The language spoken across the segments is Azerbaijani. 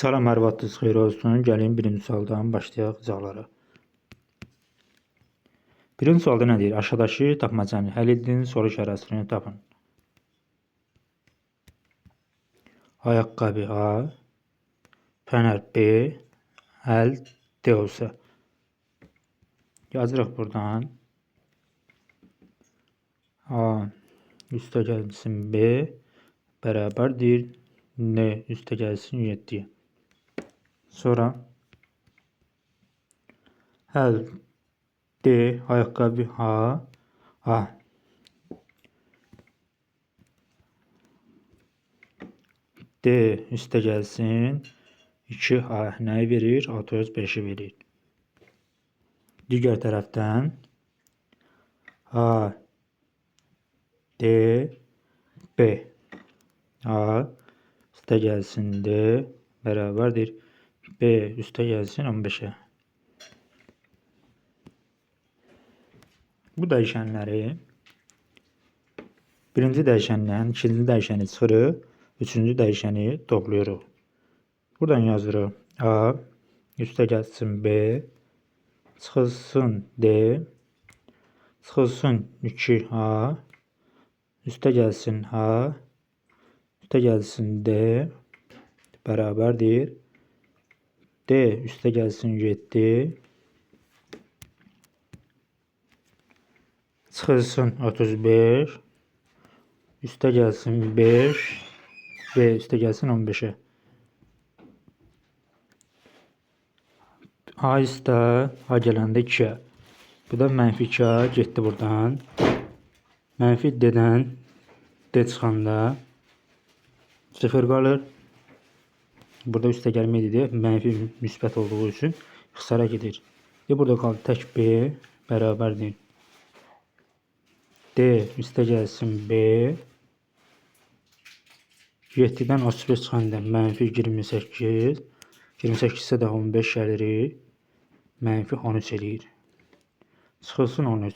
Salam, hər vaxtınız xeyir olsun. Gəlin birinci sualdan başlayaq izahlara. Birinci sualda nə deyir? Aşağıdakı tapmacanı həll edin, soru işarəsini tapın. Ayaqqabı A, fənər B, əl D olsa. Yazırıq buradan. A üstə gəlsin B bərabərdir N üstə gəlsin 7. Sonra əl D ayaqqabı A D üstə gəlsin 2A nəyi verir? 65'i verir. Digər tərəfdən A D B A üstə gəlsin D bərabərdir B üstə gəlsin 15'e. Bu dəyişənləri birinci dəyişəndən ikinci dəyişəni çıxırıq, üçüncü dəyişəni toplayırıq. Buradan yazırıq A üstə gəlsin B çıxılsın D çıxılsın 2A üstə gəlsin A üstə gəlsin D bərabərdir D üstə gəlsin 7 çıxılsın 35 üstə gəlsin 5 B üstə gəlsin 15'e. A üstə A gələndə 2'ye. Bu da mənfi 2'ye getdi buradan. Mənfi D'dən D çıxanda 0 qalır. Burada üstə gəlməkdir. Mənfi müsbət olduğu üçün xısara gedir. Burada qaldı tək B bərabərdir. D üstə gəlsin B 7'dən 35 çıxanda mənfi 28 28 isə də 15 gəlir. Mənfi 13 eləyir. Çıxılsın 13.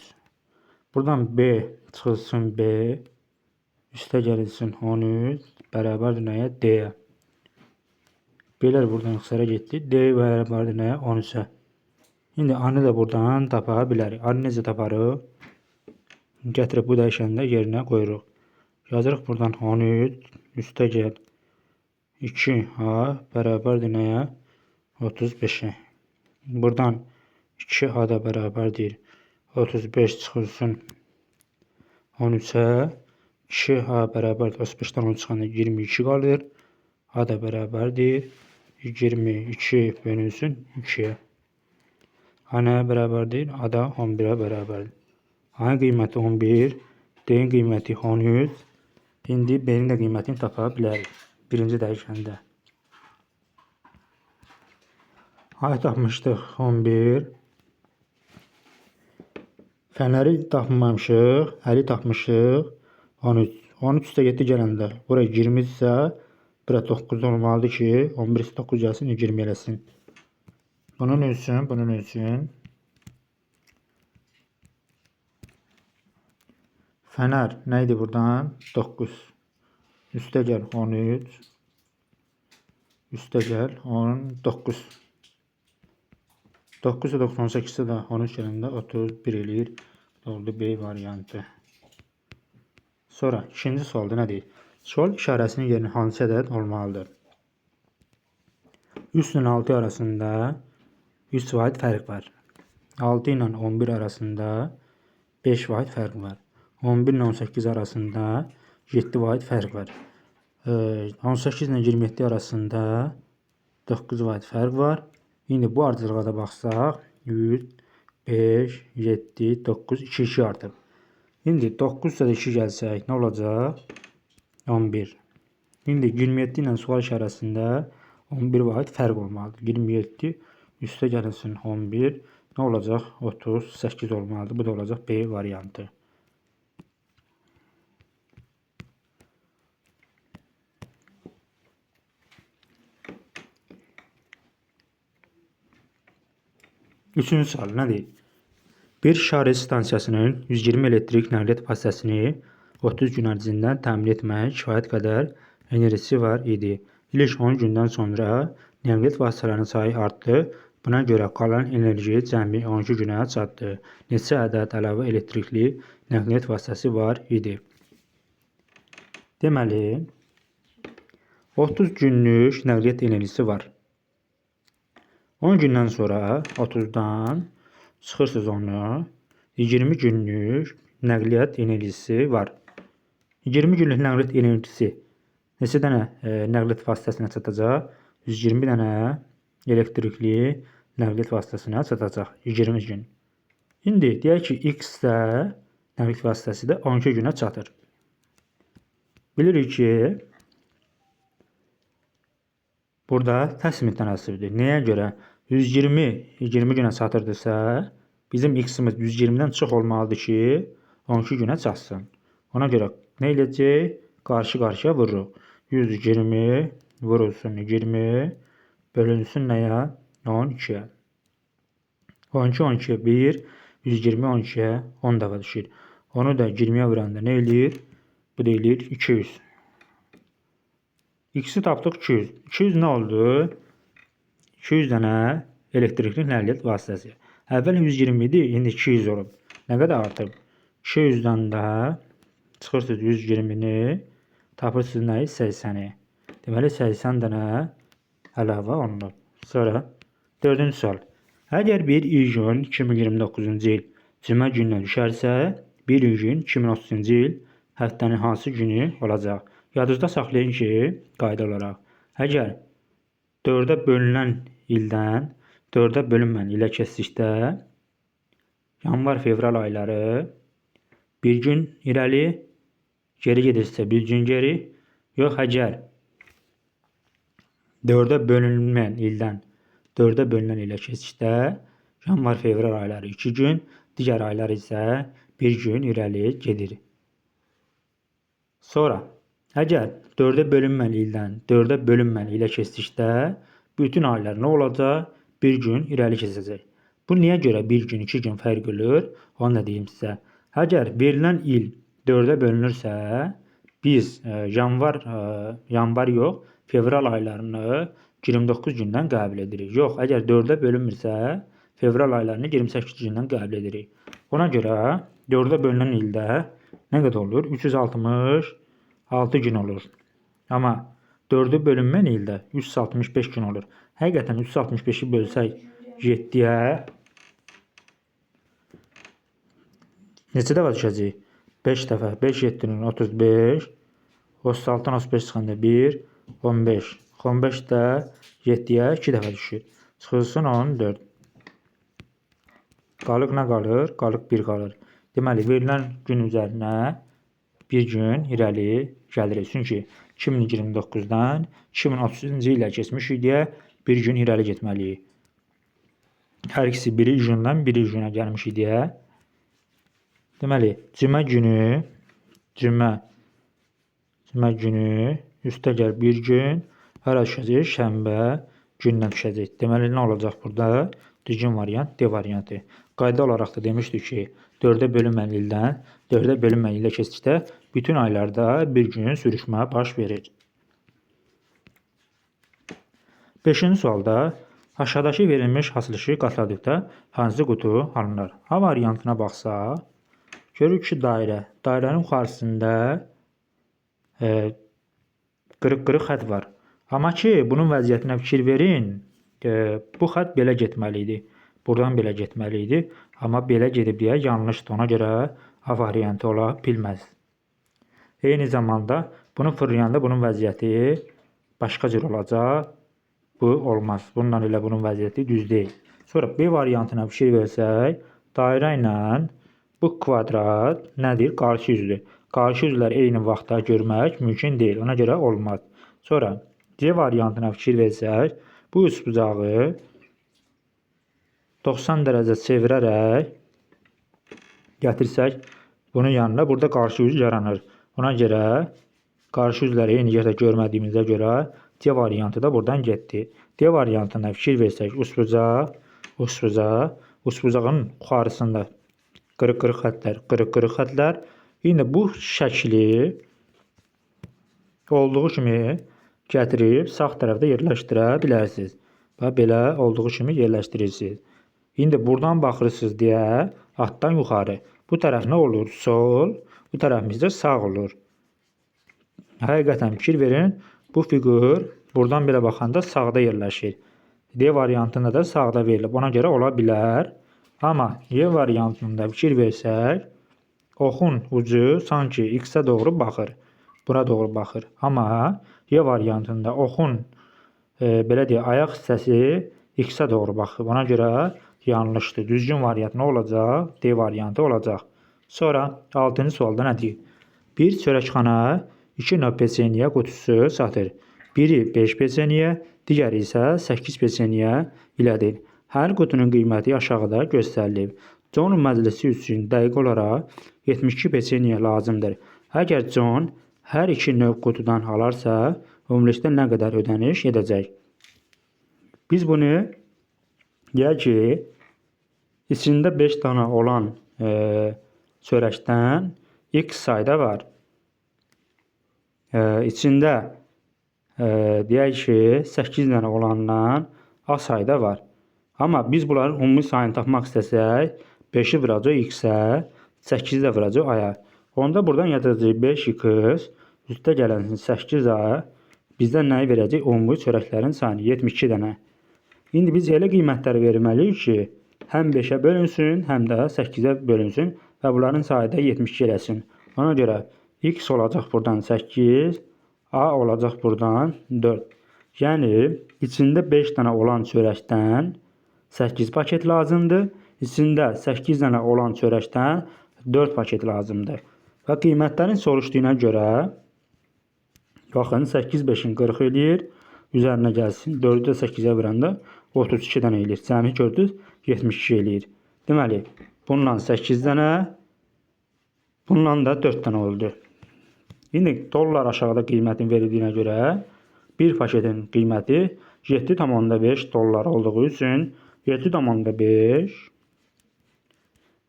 Buradan B çıxılsın B üstə gəlsin 13 bərabərdir nəyə? D'yə. B'lər buradan xısara getdi. D bərabərdir nəyə? 13'ə. İndi A-nı da buradan tapa bilərik. A-nı necə taparıq? Gətirib bu dəyişəndə yerinə qoyuruq. Yazırıq buradan 13 üstə gəl 2A bərabərdir nəyə? 35'e. Buradan 2A da bərabərdir 35 çıxılsın 13'ə. 2A bərabərdir 35'dən 10 çıxanda 22 qalır. A da bərabərdir 22 bölünsün 2'ye. A nəyə bərabərdir? A da 11'ə bərabərdir. A-nın qiyməti 11, D-nin qiyməti 13. İndi B-nin də qiymətini tapa bilərik. Birinci dəyişəndə. A-yı tapmışdıq 11. Fənəri tapmamışıq, əli tapmışıq 13. 13 üstə 7 gələndə buraya 20 isə bura 9 olmalıdır ki 11 isə 9 gəlsin 20 eləsin. Bunun üçün fənər nə idi buradan? 9. Üstə gəl 13. Üstə gəl 19. 9 isə 98 isə də 13 gələndə 31 eləyir. Oldu B variantı. Sonra ikinci sualda nə deyir? Sual işarəsinin yerinə hansı ədəd olmalıdır? 3 ilə 6 arasında 3 vaid fərq var. 6 ilə 11 arasında 5 vaid fərq var. 11 ilə 18 arasında 7 vaid fərq var. 18 ilə 27 arasında 9 vaid fərq var. İndi bu ardıcılığa da baxsaq 3, 5, 7, 9, 2, 2 artıb. İndi 9 üstə 2 gəlsək nə olacaq? 11. İndi 27 ilə sual işarəsində 11 vaid fərq olmalıdır. 27 üstə gəlsin 11 nə olacaq? 38 olmalıdır. Bu da olacaq B variantı. Üçüncü sual nə deyir? Bir şarj stansiyasının 120 elektrik nəqliyyat vasitəsini 30 gün ərzində təmin etmək kifayət qədər enerjisi var idi. İlk 10 gündən sonra Nəqliyyat vasitələrinin sayı artdı. Buna görə qalan enerji cəmi 12 günə çatdı. Neçə ədəd əlavə elektrikli nəqliyyat vasitəsi var idi? Deməli, 30 günlük nəqliyyat enerjisi var. 10 gündən sonra 30-dan çıxırsınız onu. 20 günlük nəqliyyat enerjisi var. 20 günlük nəqliyyat enerjisi neçə dənə nəqliyyat vasitəsinə çatacaq? 120 dənə elektrikli nəqliyyat vasitəsinə çatacaq 20 gün. İndi deyək ki, X-də nəqliyyat vasitəsi də 12 günə çatır. Bilirik ki, burada tərs mütənasibdir. Nəyə görə? 120 günə çatırdısa, bizim X-imiz 120-dən çox olmalıdır ki, 12 günə çatsın. Ona görə nə edəcək? Qarşı-qarşıya vururuq. 120 vurulsun 20 bölünsün nəyə? 12-yə. 12, 12-yə 1, 120, 12-yə 10 dəfə düşür. Onu da 20-yə vuranda nə eləyir? Bu da eləyir 200. X-i tapdıq 200. 200 nə oldu? 200 dənə elektrikli nəqliyyat vasitəsi. Əvvəl 120 idi, indi 200 olub. Nə qədər artıb? 200-dən də çıxırsınız 120-ni, tapırsınız nəyi? 80-i. Deməli 80 dənə əlavə olunub. Sonra 4-cü sual. Əgər 1 iyun 2029-cu il cümə gününə düşərsə, 1 iyun 2030-cu il həftənin hansı günü olacaq? Yadınızda saxlayın ki, qayda olaraq, əgər 4-ə bölünən ildən 4-ə bölünməyən ilə keçdikdə yanvar, fevral ayları bir gün irəli, geri gedirsə bir gün geri, yox əgər 4-ə bölünməyən ildən 4-ə bölünən ilə keçdikdə yanvar, fevral ayları 2 gün, digər aylar isə 1 gün irəli gedir. Sonra, əgər 4-ə bölünməyən ildən 4-ə bölünməyən ilə keçdikdə bütün aylar nə olacaq? 1 gün irəli keçəcək. Bu niyə görə 1 gün, 2 gün fərq olur? Onu da deyim sizə. Əgər verilən il 4-ə bölünürsə, biz yanvar yox, fevral aylarını 29 gündən qəbul edirik. Yox, əgər 4-ə bölünmürsə, fevral aylarını 28 gündən qəbul edirik. Ona görə 4-ə bölünən ildə nə qədər olur? 366 gün olur. Amma 4-ə bölünməyən ildə 365 gün olur. Həqiqətən 365-i bölsək 7-yə neçə dəfə düşəcək? 5 dəfə. 5, 7-nin 35. 36-dan 35 çıxanda 1, 15. 15 də 7-yə 2 dəfə düşür. Çıxılsın 14. Qalıq nə qalır? Qalıq 1 qalır. Deməli, verilən gün üzərinə 1 gün irəli gəlirik. Çünki 2029-dan 2030-cu ilə keçmişik deyə 1 gün irəli getməliyik. Hər ikisi 1 iyundan 1 iyuna gəlmişik deyə. Deməli, cümə günü üstəgəl 1 gün hara düşəcək? Şənbə gündən düşəcək. Deməli, nə olacaq burada? Düzgün variant D variantı. Qayda olaraq da demişdik ki, 4-ə bölünməyən ildən 4-ə bölünməyən ilə keçdikdə bütün aylarda 1 gün sürüşmə baş verir. 5-ci sualda aşağıdakı verilmiş açılışı qatladıqda hansı qutu alınır? A variantına baxsaq, görürük ki, dairə. Dairənin yuxarısında qırıq-qırıq xətt var. Amma ki, bunun vəziyyətinə fikir verin, bu xətt belə getməli idi. Buradan belə getməli idi. Amma belə gedib deyə yanlışdır. Ona görə A variantı ola bilməz. Eyni zamanda bunu fırlayanda bunun vəziyyəti başqa cür olacaq. Bu olmaz. Bununla elə bunun vəziyyəti düz deyil. Sonra B variantına fikir versək, dairə ilə bu kvadrat nədir? Qarşı yüzdür. Qarşı yüzlər eyni vaxtda görmək mümkün deyil. Ona görə olmaz. Sonra C variantına fikir versək, bu üçbucağı 90 dərəcə çevirərək gətirsək, bunun yanına burada qarşı yüz yaranır. Ona görə qarşı yüzləri eyni yerdə görmədiyimizə görə C variantı da buradan getdi. D variantına fikir versək, üçbucağın yuxarısında qırıq-qırıq xəttlər. İndi bu şəkli olduğu kimi gətirib sağ tərəfdə yerləşdirə bilərsiniz. Və belə olduğu kimi yerləşdirirsiniz. İndi buradan baxırsınız deyə altdan yuxarı. Bu tərəf nə olur? Sol. Bu tərəfimiz də sağ olur. Həqiqətən fikir verin. Bu fiqur buradan belə baxanda sağda yerləşir. D variantında da sağda verilib. Ona görə ola bilər. Amma Y variantında fikir versək, oxun ucu sanki X-ə doğru baxır. Bura doğru baxır. Amma Y variantında oxun belə deyək, ayaq hissəsi X-ə doğru baxır. Ona görə yanlışdır. Düzgün variant nə olacaq? D variantı olacaq. Sonra 6-cı sualda nə deyir? Bir çörəkxana 2 növ peçeniya qutusu satır. Biri 5 peçeniya, digəri isə 8 peçeniya ilədir. Hər qutunun qiyməti aşağıda göstərilib. John məclisi üçün dəqiq olaraq 72 peçeniya lazımdır. Əgər John hər iki növ qutudan alarsa, ümumilikdə nə qədər ödəniş edəcək? Biz bunu deyək ki, içində 5 dana olan çörəkdən X sayda var. İçində deyək ki, 8 dənə olandan A sayda var. Amma biz bunların ümumi sayını tapmaq istəsək, 5-i vuracaq X-ə, 8-i də vuracaq A-ya. Onda buradan yazacaq 5X, üstə gələnsin 8A, bizdən nəyi verəcək? Ümumi çörəklərin sayını, 72 dənə. İndi biz elə qiymətləri verməliyik ki, həm 5-ə bölünsün, həm də 8-ə bölünsün və bunların sayı da 72 eləsin. Ona görə X olacaq buradan 8, A olacaq buradan 4. Yəni, içində 5 dənə olan çörəkdən 8 paket lazımdır. İçində 8 dənə olan çörəkdən 4 paket lazımdır. Və qiymətlərin soruşduğuna görə, baxın, 8 5-in 40 eləyir. Üzərinə gəlsin, 4-ü də 8-ə vuranda 32 dənə eləyir. Cəmi gördünüz, 72 eləyir. Deməli, bundan 8 dənə, bundan da 4 dənə oldu. İndi dollar aşağıda qiymətin verildiyinə görə bir paketin qiyməti 7,5 dollar olduğu üçün 7,5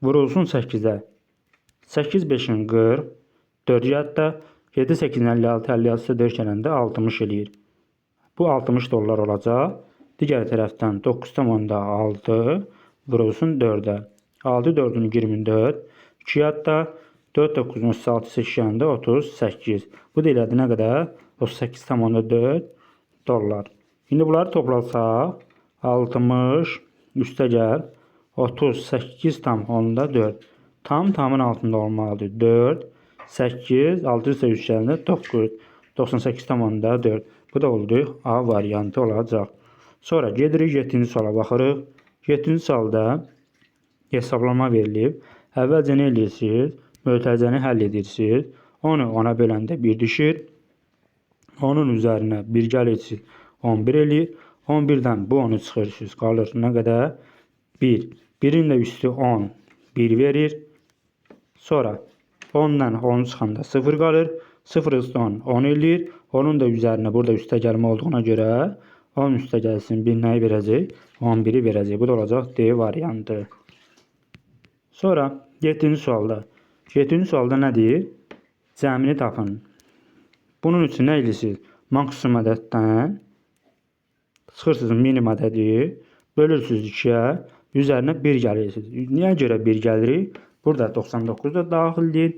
vurulsun 8-ə. 8 5-in 40, 4 yadda, 7 8-in 56, 56 4 gələndə 60 eləyir. Bu 60 dollar olacaq. Digər tərəfdən 9,6 vurulsun 4-ə. 6 4-ün 24, 2 yadda, 4 9-un 36 8-də 38. Bu da elədi nə qədər? 38,4 dollar. İndi bunları toplasaq, 60 üstə gəl, 38,4. Tamın altında olmalıdır. 4, 8, 6 üstə 3 gələndə 9, 98,4. Bu da oldu A variantı olacaq. Sonra gedirik 7-ci suala baxırıq. 7-ci sualda hesablama verilib. Əvvəlcə nə edirsiniz? Mötərizəni həll edirsiniz. 10-u 10-a böləndə 1 düşür. Onun üzərinə 1 gəlirsiniz. 11 eləyir. 11-dən bu 10-u çıxırırsınız. Qalır nə qədər? 1. 1-in də üstü 10. 1 verir. Sonra 10-dan 10 çıxanda 0 qalır. 0 üstü 10. 10 eləyir. Onun da üzərinə burada üstə gəlmə olduğuna görə 10 üstə gəlsin. 1 nəyi verəcək? 11-i verəcək. Bu da olacaq D variantı. Sonra 7-ci sualda. 7-ci sualda nə deyir? Cəmini tapın. Bunun üçün nə edirsiniz? Maksimum ədəddən çıxırsınız minimum ədədi, bölürsünüz 2-yə, üzərinə 1 gəlirsiniz. Niyə görə 1 gəlirik? Burada 99 da daxildir,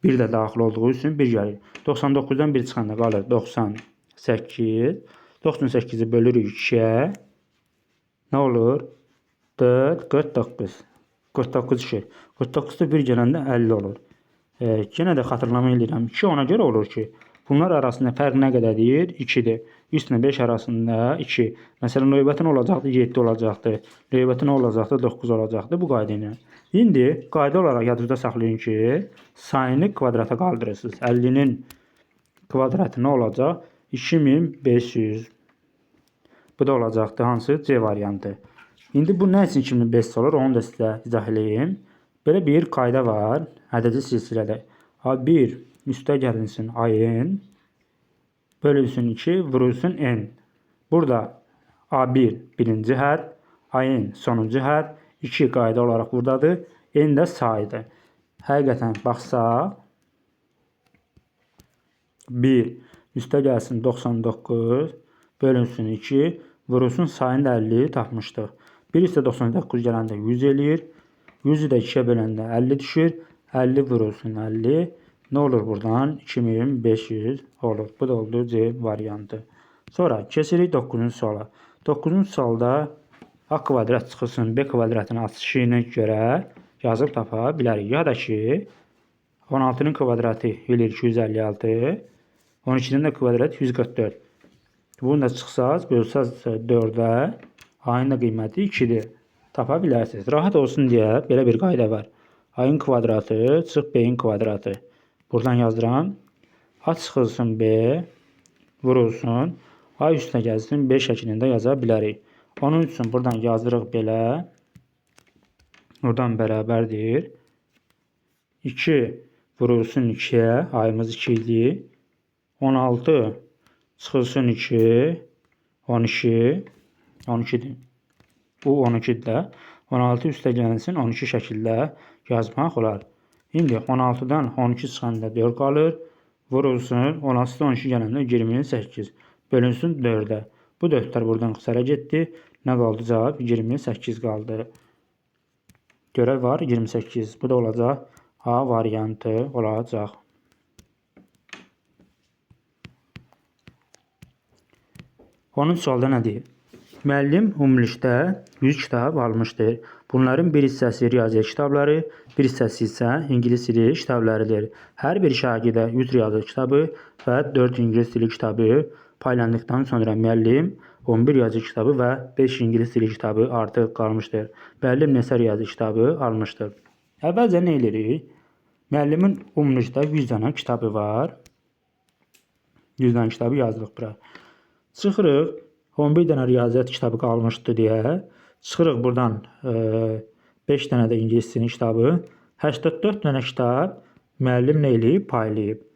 1 də daxil olduğu üçün 1 gəlir. 99-dan 1 çıxanda qalır 98. 98-i bölürük 2-yə. Nə olur? 4, 49. 49 düşür. 49-da 1 gələndə 50 olur. Yenə də xatırlama edirəm. 2 ona görə olur ki, bunlar arasında fərq nə qədərdir? 2-dir. Üstünə 5 arasında 2. Məsələn, növbəti nə olacaqdı? 7 olacaqdı. Növbəti nə olacaqdı? 9 olacaqdı. Bu qayda ilə. İndi qayda olaraq yadınızda saxlayın ki, sayını kvadrata qaldırırsınız. 50-nin kvadratı nə olacaq? 2500. Bu da olacaqdı. Hansı? C variantı. İndi bu nə üçün 2500 olur? Onu da sizə izah edeyim. Belə bir qayda var. Ədədi silsilədə. A1 üstə gəlinsin ayın, bölünsün 2, vurulsun n. Burada A1 birinci hədd, ayın sonuncu hədd, 2 qayda olaraq buradadır. N də sayıdır. Həqiqətən baxsaq, 1, Üstə gəlsin 99 bölünsün 2 vurulsun sayını da 50 tapmışdıq. 1 üstə 99 gələndə 100 eləyir. 100'ü də 2'ye böləndə 50 düşür. 50 vurulsun 50. Ne olur buradan? 2500 olur. Bu da oldu C variantı. Sonra keçirik 9-cu suala. 9-cu sualda A kvadrat çıxılsın B kvadratın açışını görə yazıb tapa bilərik. Ya da ki 16'nın kvadratı eləyir 256. 12'nin də kvadratı 144. Bunu da çıxsaz, bölsəz 4'ə. A'nın da qiyməti 2'dir. Tapa bilərsiniz. Rahat olsun deyə belə bir qayda var. A'nın kvadratı çıx B'nin kvadratı. Buradan yazdıram. A çıxılsın B vurulsun. A üstünə gəlsin B şəklində yaza bilərik. Onun üçün buradan yazdırıq belə. Buradan bərabərdir. 2 vurulsun 2'ye. A'mız 2 idi. 16 çıxılsın 2. 12. 12'dir. Bu 12'də. 16 üstə gəlsin 12 şəkildə yazmaq olar. İndi 16'dan 12 çıxanda 4 qalır. Vurulsun 16'dan 12 gələndə 28. Bölünsün 4'ə. Bu 4'lər buradan qısara getdi. Nə qaldı cavab? 28 qaldı. Görev var 28. Bu da olacaq. A variantı olacaq. Onun sualda nə deyir? Müəllim ümumilikdə 100 kitab almışdır. Bunların bir hissəsi riyaziyyat kitabları, bir hissəsi isə ingilis dili kitablarıdır. Hər bir şagirdə 100 riyaziyyat kitabı və 4 ingilis dili kitabı paylandıqdan sonra müəllim 11 riyaziyyat kitabı və 5 ingilis dili kitabı artıq qalmışdır. Müəllim neçə riyaziyyat kitabı almışdır? Əvvəlcə nə edirik? Müəllimin ümumilikdə 100 dənə kitabı var. 100 dənə kitabı yazdıq bura. Çıxırıq. 11 dənə riyaziyyat kitabı qalmışdı deyə. Çıxırıq buradan 5 dənə də ingilis dili kitabı. 84 dənə kitab müəllim nə eləyib? Paylayıb.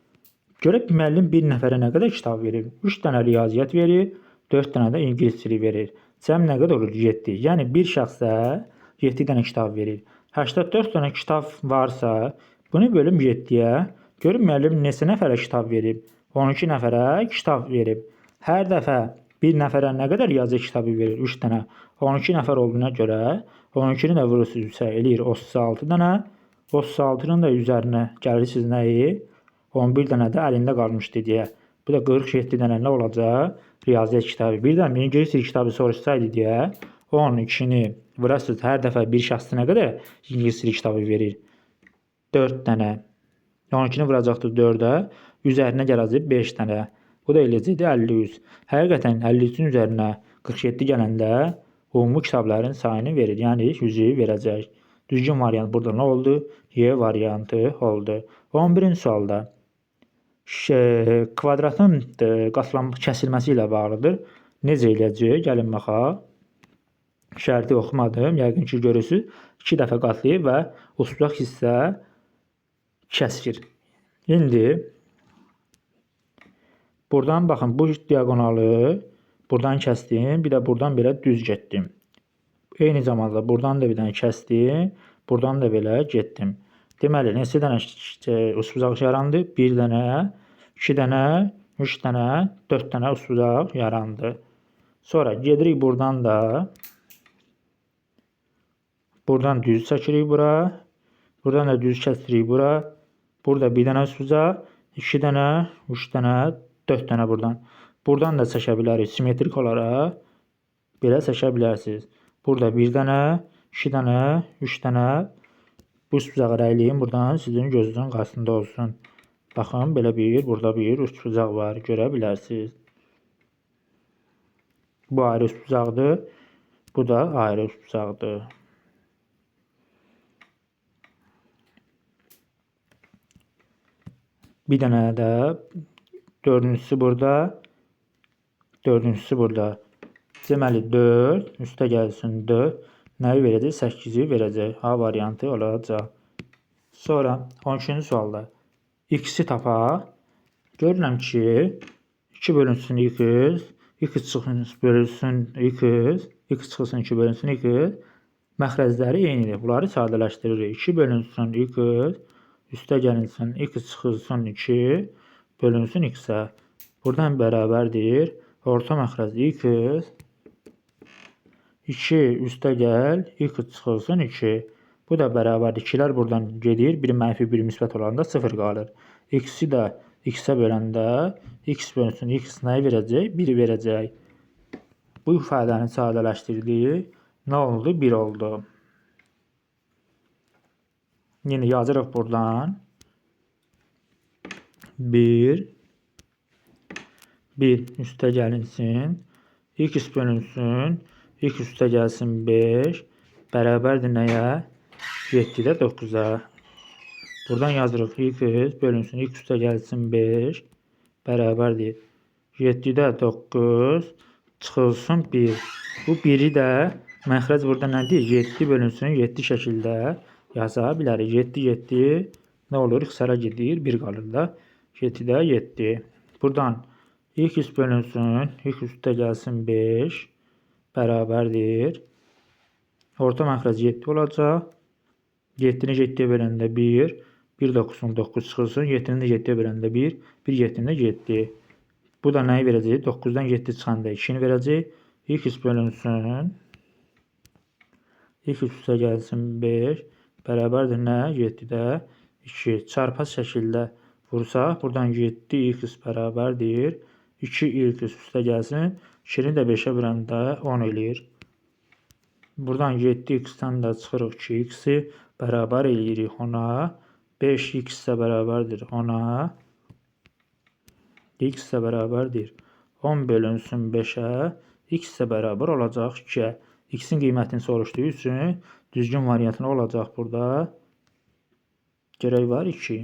Görək müəllim bir nəfərə nə qədər kitab verir? 3 dənə riyaziyyat verir, 4 dənə də ingilis dili verir. Cəm nə qədər olur? 7. Yəni bir şəxsə 7 dənə kitab verir. 84 dənə kitab varsa, bunu bölüm 7-yə. Görün müəllim neçə nəfərə kitab verib? 12 nəfərə kitab verib. Hər dəfə bir nəfərə nə qədər riyaziyyat kitabı verir? 3 dənə. 12 nəfər olduğuna görə 12-ni də vurursunuzsa eləyir 36 dənə. 36-nın da üzərinə gəlirsiniz nəyi? 11 dənə də əlində qalmışdı deyə. Bu da 47 dənə nə olacaq? Riyaziyyat kitabı. Bir də ingilis dili kitabı soruşsaydı deyə 12-ni vurasınız. Hər dəfə bir şəxs nə qədər ingilis dili kitabı verir? 4 dənə. 12-ni vuracaqdır 4-ə. Üzərinə gələcək 5 dənə. Bu da eləcəkdir 53. Həqiqətən 53-ün üzərinə 47 gələndə ümumi kitabların sayını verir. Yəni 100-ü verəcək. Düzgün variant burada nə oldu? Y variantı oldu. 11-ci sualda kvadratın kəsilməsi ilə bağlıdır. Necə eləyəcək? Gəlin baxaq. Şərti oxumadım. Yəqin ki görürsünüz. 2 dəfə qatlayıb və usturaq hissə kəsir. İndi buradan baxın bu diagonalı buradan kəsdim. Bir də buradan belə düz getdim. Eyni zamanda buradan da bir dənə kəsdim. Buradan da belə getdim. Deməli neçə dənə usturaq yarandı? 1 dənə, 2 dənə, 3 dənə, 4 dənə usturaq yarandı. Sonra gedirik buradan da. Buradan düz çəkirik bura. Buradan da düz kəsirik bura. Burada bir dənə usturaq, 2 dənə, 3 dənə, 4 dənə buradan. Buradan da çəkə bilərik. Simetrik olaraq belə çəkə bilərsiniz. Burada 1 dənə, 2 dənə, 3 dənə. Bu usturaq rəyliyin buradan sizin gözünüzün qarşısında olsun. Baxın belə burada bir usturaq var. Görə bilərsiniz. Bu ayrı usturaqdır. Bu da ayrı usturaqdır. Bir dənə də dördüncüsü burada. Dördüncüsü burada. Deməli 4 üstə gəlsin 4. Nəyi verəcək? 8-i verəcək. A variantı olacaq. Sonra 12-ci sualda x-i tapaq. Görürəm ki 2 bölünsün x, x çıxsın bölünsün x, x çıxsın 2 bölünsün x. Məxrəcləri eynidir. Bunları sadələşdiririk. 2 bölünsün x, üstə gəlinsin x çıxılsın 2 bölünsün x-ə. Buradan bərabərdir. Orta məxrəc x 2 üstə gəl x çıxılsın 2. Bu da bərabərdir. 2'lər buradan gedir. Biri mənfi, biri müsbət olanda 0 qalır. X'i də x-ə böləndə x bölünsün x nəyi verəcək? 1'i verəcək. Bu ifadəni sadələşdirdik. Nə oldu? 1 oldu. Yine yazırıq buradan. 1 üstə gəlinsin. X bölünsün. X üstə gəlsin 5. Bərabərdir nəyə? 7'də 9'a. Buradan yazırıq x bölünsün. X üstə gəlsin 5. Bərabərdir. 7'də 9 çıxılsın 1. Bu 1'i də məxrəc burada nədir? 7 bölünsün 7 şəkildə yaza bilərik. 7 nə olur? X'ara gedir. 1 qalır da. 7'də 7. Buradan x bölünsün. X üstə gəlsin 5. Bərabərdir. Orta məxrəc 7 olacaq. 7'ni 7'ye böləndə 1. 1 9'un 9 çıxılsın. 7'ni 7'ye böləndə 1. 1 7'ni 7. Bu da nəyi verəcək? 9'dan 7 çıxanda 2'ni verəcək. X bölünsün. X üstə gəlsin 5. Bərabərdir nə? 7'də 2. Çarpaz şəkildə vursaq. Buradan 7x bərabərdir. 2x üstə gəlsin. 2'ni də 5'ə böləndə 10 eləyir. Buradan 7x'dən də çıxırıq 2x'i bərabər eləyirik 10'a. 5x isə bərabərdir 10'a. X isə bərabərdir 10 bölünsün 5'ə. X isə bərabər olacaq 2'ə. X'in qiymətini soruşduğu üçün düzgün variantı olacaq burada. Gərək var 2.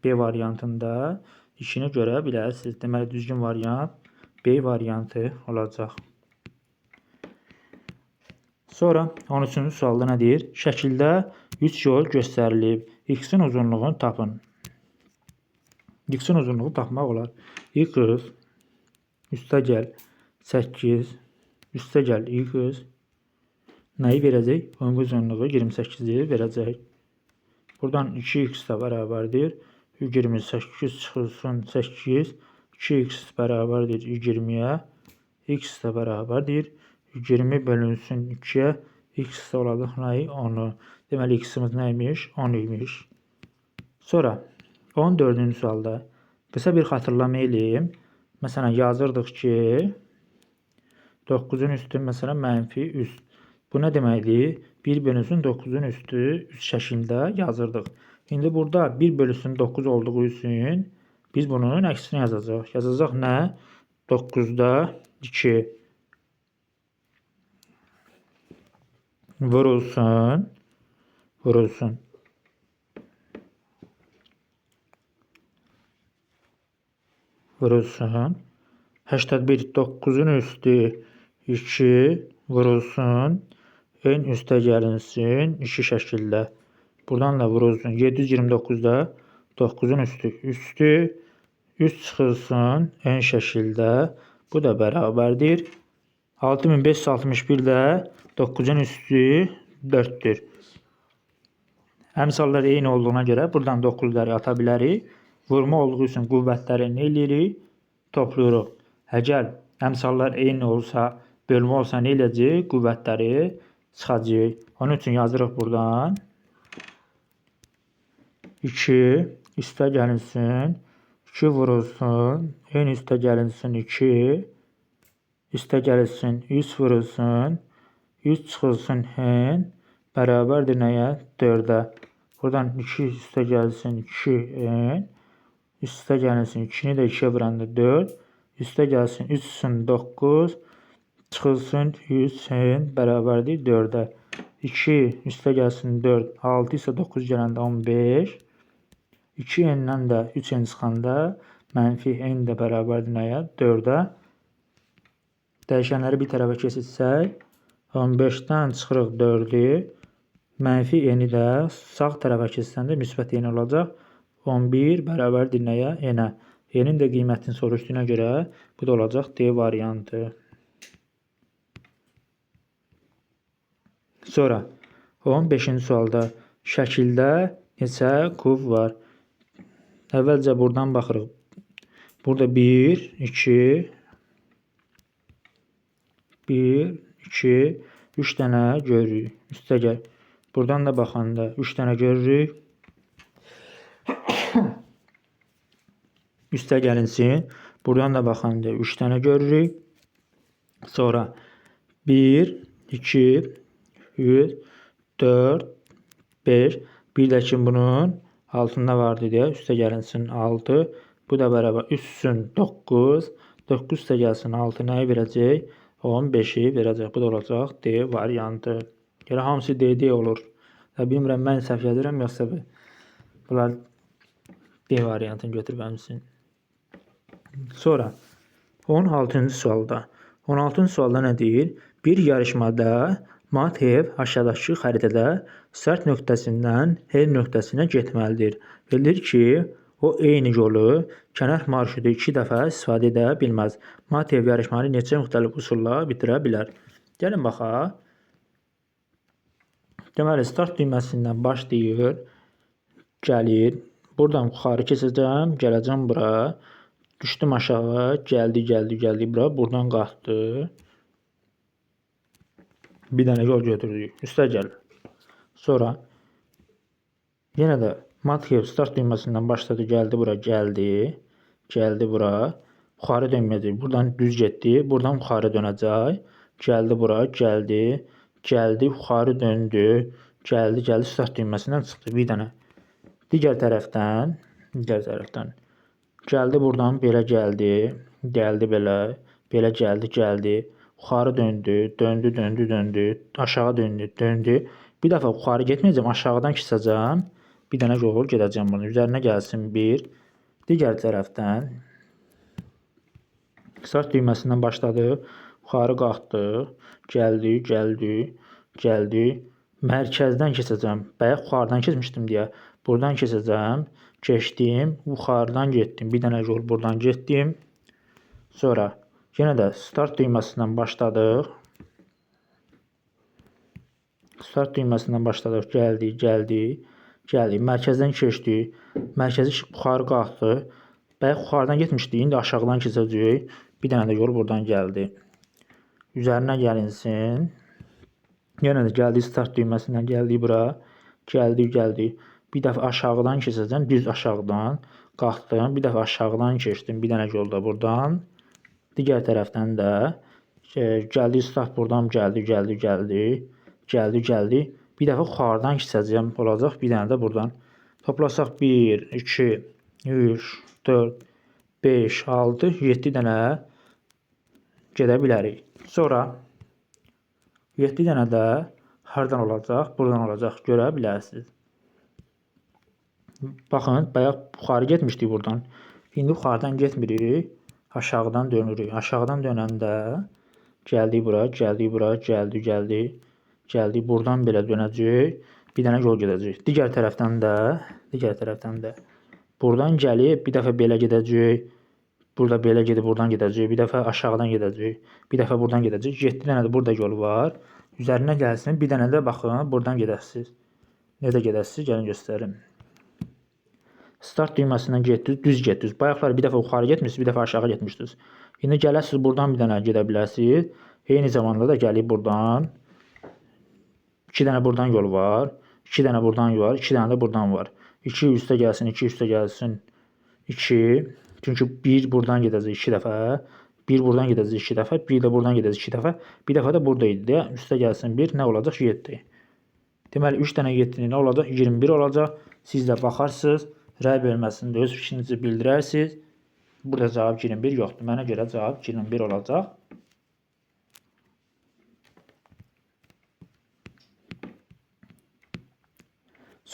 B variantında 2'ni görə bilərsiniz. Deməli düzgün variant B variantı olacaq. Sonra 13-cü sualda nə deyir? Şəkildə 3 yol göstərilib. X'in uzunluğunu tapın. X'in uzunluğu tapmaq olar. X üstə gəl 8 üstə gəl x nəyi verəcək? Ümumi uzunluğu 28'i verəcək. Buradan 2x də bərabərdir. 28 çıxılsın 8. 2x bərabərdir 20'yə. X də bərabərdir 20 bölünsün 2'yə. X də olacaq nəyi? 10'u. Deməli x'imiz nəymiş? 10 imiş. Sonra 14-cü sualda qısa bir xatırlama eləyim. Məsələn yazırdıq ki 9'un üstü məsələn mənfi üst. Bu nə deməkdir? 1 bölünsün 9'un üstü üst şəklində yazırdıq. İndi burada 1 bölünsün 9 olduğu üçün biz bunun əksini yazacaq. Yazacaq nə? 9'da 2 vurulsun 81 9'un üstü 2 vurulsun en üstə gəlinsin 2 şəkildə. Buradan da vurulsun 729'da 9'un üstü üst çıxılsın en şəkildə. Bu da bərabərdir 6561'də 9'un üstü 4'tür. Əmsallar eyni olduğuna görə buradan 9'ları ata bilərik. Vurma olduğu üçün qüvvətləri nə eləyirik? Toplayırıq. Əgər əmsallar eyni olsa, bölmə olsa nə eləyəcək? Qüvvətləri çıxacaq. Onun üçün yazırıq buradan 2 üstə gəlinsin 2 vurulsun en üstə gəlinsin 2 üstə gəlinsin 3 vurulsun 3 çıxılsın en bərabərdir nəyə? 4'ə. Buradan 2 üstə gəlsin 2 en üstə gəlinsin 2'ni də 2'yə vuranda 4 üstə gəlsin 3'sün 9 çıxılsın 3 en bərabərdir 4'ə. 2 üstə gəlsin 4 6 isə 9 gələndə 15 2 n'dən də 3 n çıxanda mənfi n də bərabərdir nəyə? 4'ə. Dəyişənləri bir tərəfə keçirsək 15'dən çıxırıq 4'ü mənfi n'i də sağ tərəfə keçsəndə müsbət n olacaq. 11 bərabərdir nəyə? N'ə. N'in də qiymətini soruşduğuna görə bu da olacaq D variantı. Sonra 15-ci sualda şəkildə neçə kub var? Əvvəlcə buradan baxırıq. Burada 1, 2, 1, 2, 3 dənə görürük. Üstə gəl. Buradan da baxanda 3 dənə görürük. Üstə gəlinsin. Buradan da baxanda 3 dənə görürük. Sonra 1, 2, 3, 4, 5. Bir də ki bunun altında vardı deyə üstə gəlinsin 6. Bu da bərabər üstün 9. 9 üstə gəlsin 6 nəyi verəcək? 15'i verəcək. Bu da olacaq D variantı. Görə hamısı D olur. Bilmirəm mən səhv yazıram yoxsa bunlar D variantını götürməmsin. Sonra 16-cı sualda. 16-cı sualda nə deyir? Bir yarışmada Matev aşağıdakı xəritədə start nöqtəsindən H nöqtəsinə getməlidir. Bilir ki, o eyni yolu kənar marşrutu 2 dəfə istifadə edə bilməz. Matev yarışmanı neçə müxtəlif üsulla bitirə bilər? Gəlin baxaq. Deməli, start düyməsindən başlayır, gəlir. Buradan yuxarı keçəcəm, gələcəm bura. Düşdüm aşağı, gəldi bura. Buradan qalxdı. Bir dənə yol götürdük. Üstə gəl. Sonra yenə də Matev start düyməsindən başladı, gəldi bura, gəldi bura. Yuxarı dönməyəcək. Buradan düz getdi. Buradan yuxarı dönəcək. Gəldi bura, gəldi, yuxarı döndü. Gəldi start düyməsindən çıxdı. Bir dənə. Digər tərəfdən. Gəldi buradan belə gəldi belə. Belə gəldi. Yuxarı döndü. Aşağı döndü. Bir dəfə yuxarı getməyəcəm, aşağıdan keçəcəm. Bir dənə yol gedəcəm bunun. Üzərinə gəlsin 1. Digər tərəfdən start düyməsindən başladı. Yuxarı qalxdı. Gəldi. Mərkəzdən keçəcəm. Bayaq yuxarıdan keçmişdim deyə. Buradan keçəcəm. Keçdim. Yuxarıdan getdim. Bir dənə yol buradan getdim. Sonra yenə də start düyməsindən başladıq. Gəldi. Mərkəzdən keçdik. Mərkəzi yuxarı qalxdı. Bayaq yuxarıdan getmişdik. İndi aşağıdan keçəcəyik. Bir dənə də yol buradan gəldi. Üzərinə gəlinsin. Yenə də gəldi start düyməsindən gəldi bura. Gəldi. Bir dəfə aşağıdan keçəcəm. Düz aşağıdan qalxdım. Bir dəfə aşağıdan keçdim. Bir dənə yolda buradan. Digər tərəfdən də gəldi start buradan gəldi. Bir dəfə yuxarıdan keçəcəm olacaq. Bir dənə də buradan. Toplasaq 1, 2, 3, 4, 5, 6, 7 dənə gedə bilərik. Sonra 7 dənə də hardan olacaq? Buradan olacaq. Görə bilərsiniz. Baxın, bayaq yuxarı getmişdik buradan. İndi yuxarıdan getmirik. Aşağıdan dönürük. Aşağıdan dönəndə gəldi bura. Gəldi. Buradan belə dönəcək. Bir dənə yol gedəcək. Digər tərəfdən də buradan gəlib bir dəfə belə gedəcək. Burada belə gedib buradan gedəcək. Bir dəfə aşağıdan gedəcək. Bir dəfə buradan gedəcək. 7 dənə də burada yol var. Üzərinə gəlsin. Bir dənə də baxın, buradan gedəsiniz. Necə gedəsiniz? Gəlin göstərim. Start düyməsindən getdiniz, düz getdiniz. Bayaqlar bir dəfə yuxarı getmişsiniz, bir dəfə aşağı getmişsiniz. İndi gələsiniz buradan bir dənə gedə bilərsiniz. Eyni zamanda da gəlib buradan 2 dənə buradan yol var. 2 dənə buradan yol var. 2 dənə də buradan var. 2 üstə gəlsin, 2 üstə gəlsin. 2. Çünki 1 buradan gedəcək 2 dəfə. 1 buradan gedəcək 2 dəfə. 1 də buradan gedəcək 2 dəfə. Bir dəfə də burada idi deyə üstə gəlsin 1. Nə olacaq? 7. Deməli 3 dənə 7 nə olacaq? 21 olacaq. Siz də baxarsınız. Rəy bölməsində öz fikrinizi bildirərsiniz. Burada cavab 21 yoxdur. Mənə görə cavab 21 olacaq.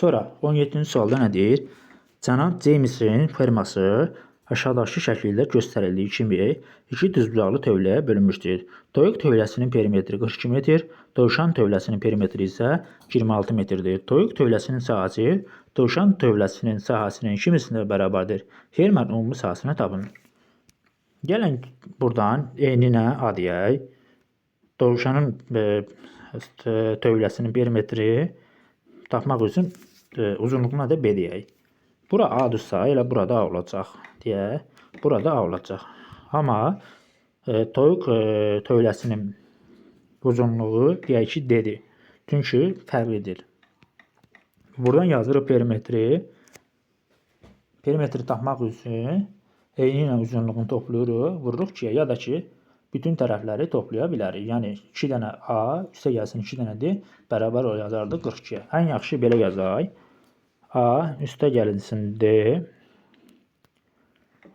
Sonra 17-ci sualda nə deyir? Cənab Jamesin ferması aşağıdakı şəkildə göstərildiyi kimi 2 düzbucaqlı tövləyə bölünmüşdür. Toyuq tövləsinin perimetri 42 metr, dovşan tövləsinin perimetri isə 26 metrdir. Toyuq tövləsinin sahəsi dovşan tövləsinin sahəsinin kimisində bərabərdir. Fermanın ümumi sahəsini tapın. Gəlin buradan eninə A deyək. Dovşanın tövləsinin perimetri tapmaq üçün uzunluğuna da B deyək. Bura A-dırsa, elə burada A olacaq deyə. burada A olacaq. Amma toyuq tövləsinin uzunluğu deyək ki D-dir. Çünki fərqlidir. Buradan yazırıq perimetri. Perimetri tapmaq üçün eyni ilə uzunluğunu toplayırıq, vururuq 2-yə ya da ki bütün tərəfləri toplaya bilərik. Yəni 2 dənə A üstə gəlsin 2 dənə D bərabər yazardıq 42-yə. Ən yaxşı belə yazaq. A üstə gəlinsin D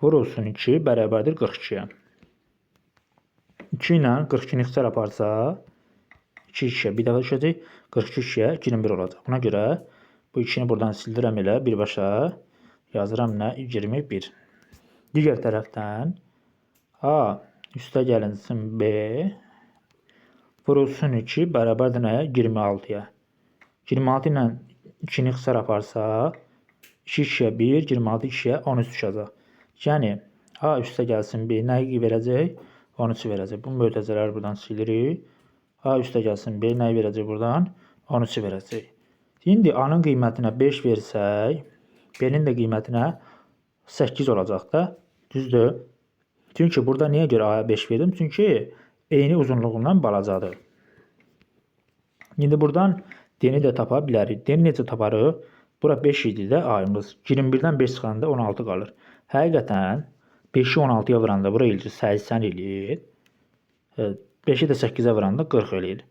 vurulsun 2 bərabərdir 42-yə. 2 ilə 42-ni ixtisar aparsaq 2 2-yə bir dəfə düşəcək. 42 2-yə 21 olacaq. Buna görə bu 2-ni buradan sildirəm elə birbaşa yazıram nə 21. Digər tərəfdən A üstə gəlinsin B vurulsun 2 bərabərdir nəyə 26-ya. 26 ilə 2-ni ixtisar aparsaq 2 2-yə 1 26 2-yə 13 düşəcək. Yəni A üstə gəlsin B nəyi verəcək? 13 verəcək. Bu mötərizələri buradan silirik. A üstə gəlsin B nəyi verəcək buradan? 13 verəcək. İndi A-nın qiymətinə 5 versək, B-nin də qiymətinə 8 olacaq da. Düzdür? Çünki burada niyə görə A-ya 5 verdim? Çünki eyni uzunluğundan balacadır. İndi buradan D-ni də tapa bilərik. D-ni necə taparıq? Bura 5 idi də A-yımız. 21-dən 5 çıxanda 16 qalır. Həqiqətən 5-i 16-ya vuranda bura eləcək 80 eləyir. 5-i də 8-ə vuranda 40 eləyir.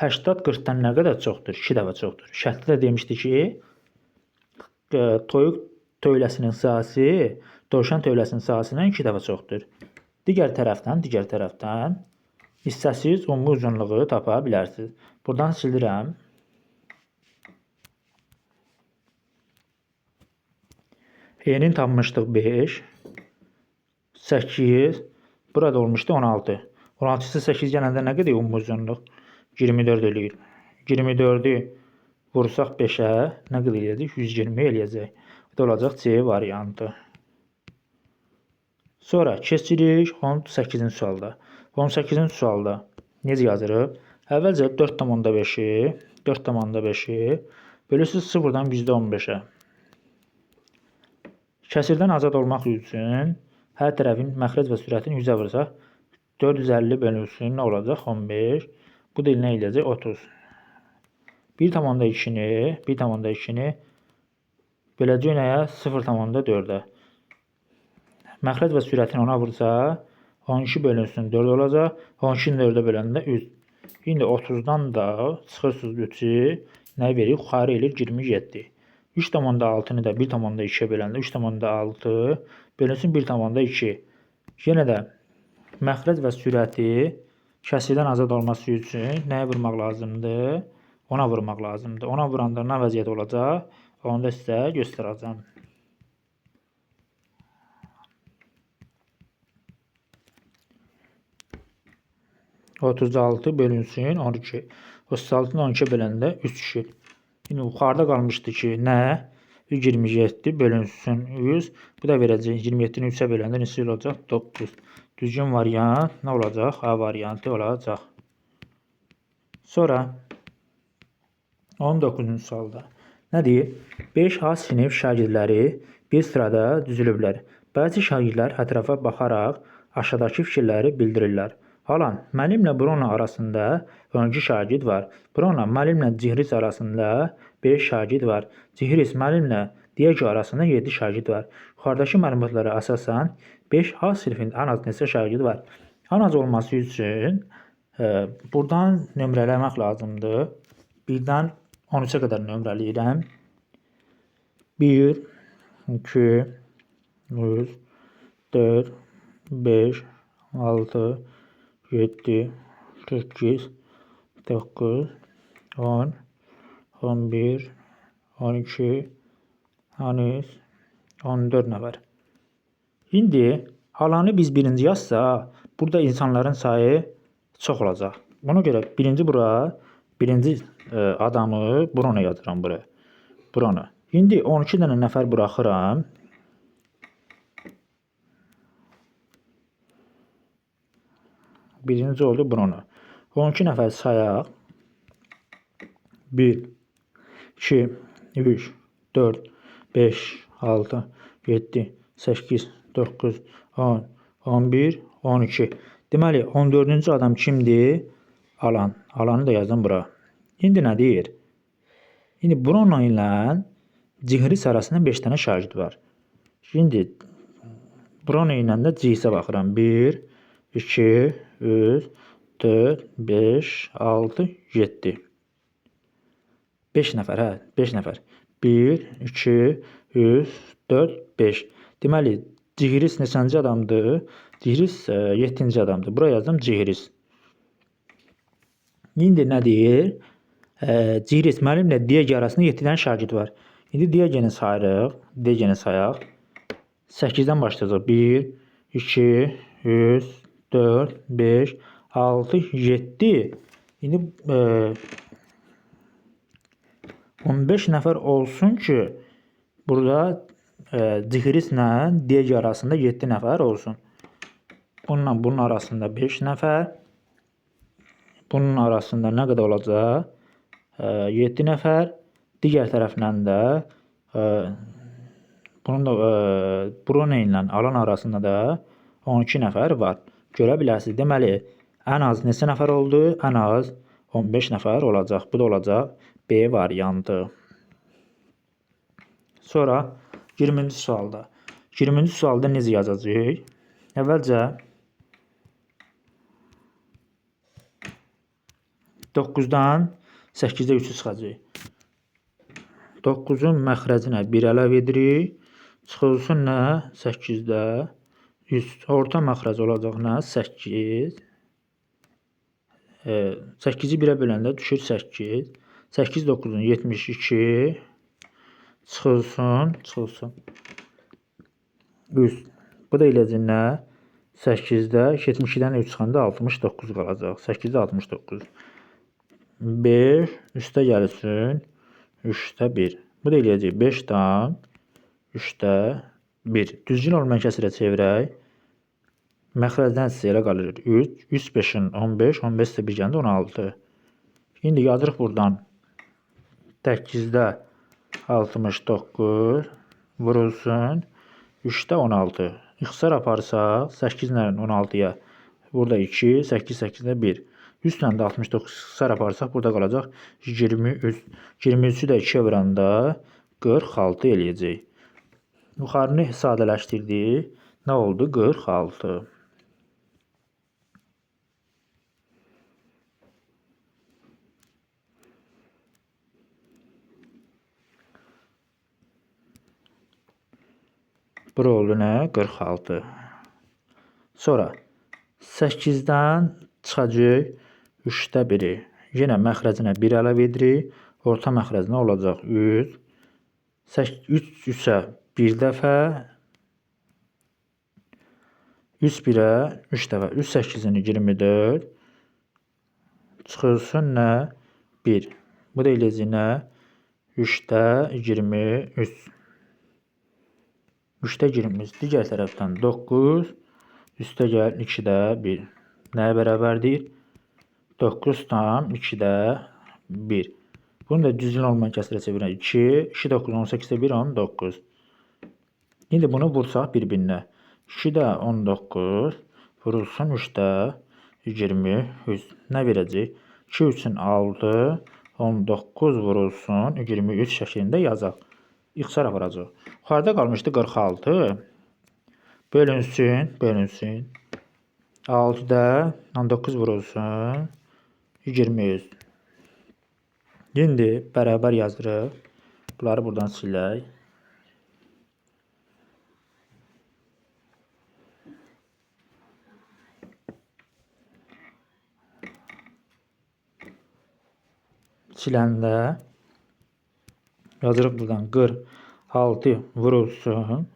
80 40-dan nə qədər çoxdur? 2 dəfə çoxdur. Şərtdə də demişdi ki, toyuq tövləsinin sahəsi dovşan tövləsinin sahəsindən 2 dəfə çoxdur. Digər tərəfdən hissəsiz ümumi uzunluğu tapa bilərsiniz. Buradan sildirəm. E-nin tapmışdıq 5. 8. Burada olmuşdu 16. 16-sı 8 gələndə nə qədər ümumi uzunluq? 24 eləyir. 24-ü vursaq 5-ə nə qədər eləyəcək? 120 eləyəcək. Bu da olacaq C variantı. Sonra keçirik 18-ci sualda. 18-ci sualda necə yazırıq? Əvvəlcə 4,5-i bölürsüz 0-dan %15-ə. Kəsirdən azad olmaq üçün hər tərəfin məxrəc və sürətini 100-ə vursaq 450 bölünsün nə olacaq? 15. Bu da nə eləyəcək? 30. 1,2-ni böləcək nəyə? 0,4-ə. Məxrəc və sürətini ona vursa 12 bölünsün 4 olacaq. 12-ni 4-ə böləndə 3. İndi 30-dan da çıxırsınız 3-ü nə verir? Yuxarı eləyir 27. 3,6-nı da 1,2-yə böləndə 3,6 bölünsün 1,2. Yenə də məxrəc və sürəti kəsirdən azad olması üçün nəyə vurmaq lazımdır? Ona vurmaq lazımdır. Ona vuranda nə vəziyyət olacaq? Onu da sizə göstərəcəm. %36 bölünsün 12. 36-nı 12-yə böləndə 3 düşür. İndi yuxarıda qalmışdı ki, nə? 27 bölünsün 100. Bu da verəcək 27-ni 3-ə böləndə neçə olacaq? 9. Düzgün variant nə olacaq? A variantı olacaq. Sonra 19-cu sualda nə deyir? 5A sinif şagirdləri bir sırada düzülüblər. Bəzi şagirdlər ətrafa baxaraq aşağıdakı fikirləri bildirirlər. Alan, müəllimlə Bruno arasında 12 şagird var. Bruno, müəllimlə Cihris arasında 5 şagird var. Cihris, müəllimlə Diego arasında 7 şagird var. Yuxarıdakı məlumatlara əsasən 5A sinifində ən az neçə şagird var? Ən az olması üçün buradan nömrələmək lazımdır. 1-dən 13-ə qədər nömrələyirəm. 1, 2, 3, 4, 5, 6, 7, 8, 9, 10, 11, 12, 13, 14 nəfər. İndi alanı biz birinci yazsaq, burada insanların sayı çox olacaq. Buna görə birinci adamı Bruno yazıram buraya. Bruno. İndi 12 dənə nəfər buraxıram. Birinci oldu Bruno. 12 nəfər sayaq. 1, 2, 3, 4, 5, 6, 7, 8, 9, 10, 11, 12. Deməli 14-cü adam kimdir? Alan. Alanı da yazdım bura. İndi nə deyir? İndi Bruno ilə Cihris arasında 5 dənə şagird var. Şimdi Bruno ilə də Cihrisə baxıram. 1, 2, 3, 4, 5, 6, 7. 5 nəfər, hə, 5 nəfər. 1, 2, 3, 4, 5. Deməli, Cihris neçənci adamdır? Cihris 7-ci adamdır. Buraya yazdım Cihris. İndi nə deyir? Cihris müəllimlə Diego arasında 7 dənə şagird var. İndi Diegoni sayırıq. Diegoni sayaq. 8-dən başlayacaq. 1, 2, 3, 4, 5, 6, 7. İndi 15 nəfər olsun ki, burada Cihrislə Diego arasında 7 nəfər olsun. Bununla bunun arasında 5 nəfər. Bunun arasında nə qədər olacaq? 7 nəfər. Digər tərəfdən də bunun da Bruno ilə Alan arasında da 12 nəfər var. Görə bilərsiniz. Deməli, ən az neçə nəfər oldu? Ən az 15 nəfər olacaq. Bu da olacaq B variantı. Sonra 20-ci sualda. 20-ci sualda necə yazacağıq? Əvvəlcə 9-dan 8-də 3'ü çıxacaq. 9'un məxrəcinə 1 əlavə edirik. Çıxılsın nə? 8-də 100. Orta məxrəc olacaq nə? 8. 8-i 1-ə böləndə düşür 8. 8 9'un 72. Çıxılsın. 100. Bu da eləcə nə? 8-də 72-dən 3 çıxanda 69 qalacaq. 8-də 69. 5 üstə gəlsin. 3'də 1. Bu da eləyəcək 5'dan 3'də 1. Düzgün olmayan kəsirə çevirək. Məxrəcdən sizə elə qalır 3. 3 5'in 15. 15 isə 1 gəndə 16. İndi yazırıq buradan. 8'də 69 vurulsun. 3'də 16. İxtisar aparsaq 8 ilə 16'ya. Burada 2. 8 8'də 1. 100 ilə də 69 ixtisar aparsaq burada qalacaq 23. 23'ü də 2'yə vuranda 46 eləyəcək. Yuxarını sadələşdirdik. Nə oldu? 46. Bura oldu nə? 46. Sonra 8'dən çıxacaq 3'də 1'i. Yenə məxrəcinə 1 əlavə edirik. Orta məxrəcinə olacaq 3. 3 3'ə 1 dəfə. 3 1'ə 3 dəfə. 3 8'ini 24. Çıxılsın nə? 1. Bu da eləcək nə? 3'də 23. 3'də 23. Digər tərəfdən 9. Üstə gəl 2'də 1. Nəyə bərabərdir? 9 tam 2'də 1. Bunu da düzgün olmayan kəsirə çevirək. 2. 2 9 18'də 1 19. İndi bunu vursaq bir-birinə. 2'də 19 vurulsun 3'də 23. Nə verəcək? 2 3'ün 6 19 vurulsun 23 şəklində yazaq. İxtisar aparacaq. Yuxarıda qalmışdı 46. Bölünsün. 6'da 19 vurulsun 23. İndi bərabər yazırıq. Bunları buradan silək. Siləndə yazırıq buradan 46 vurulsun.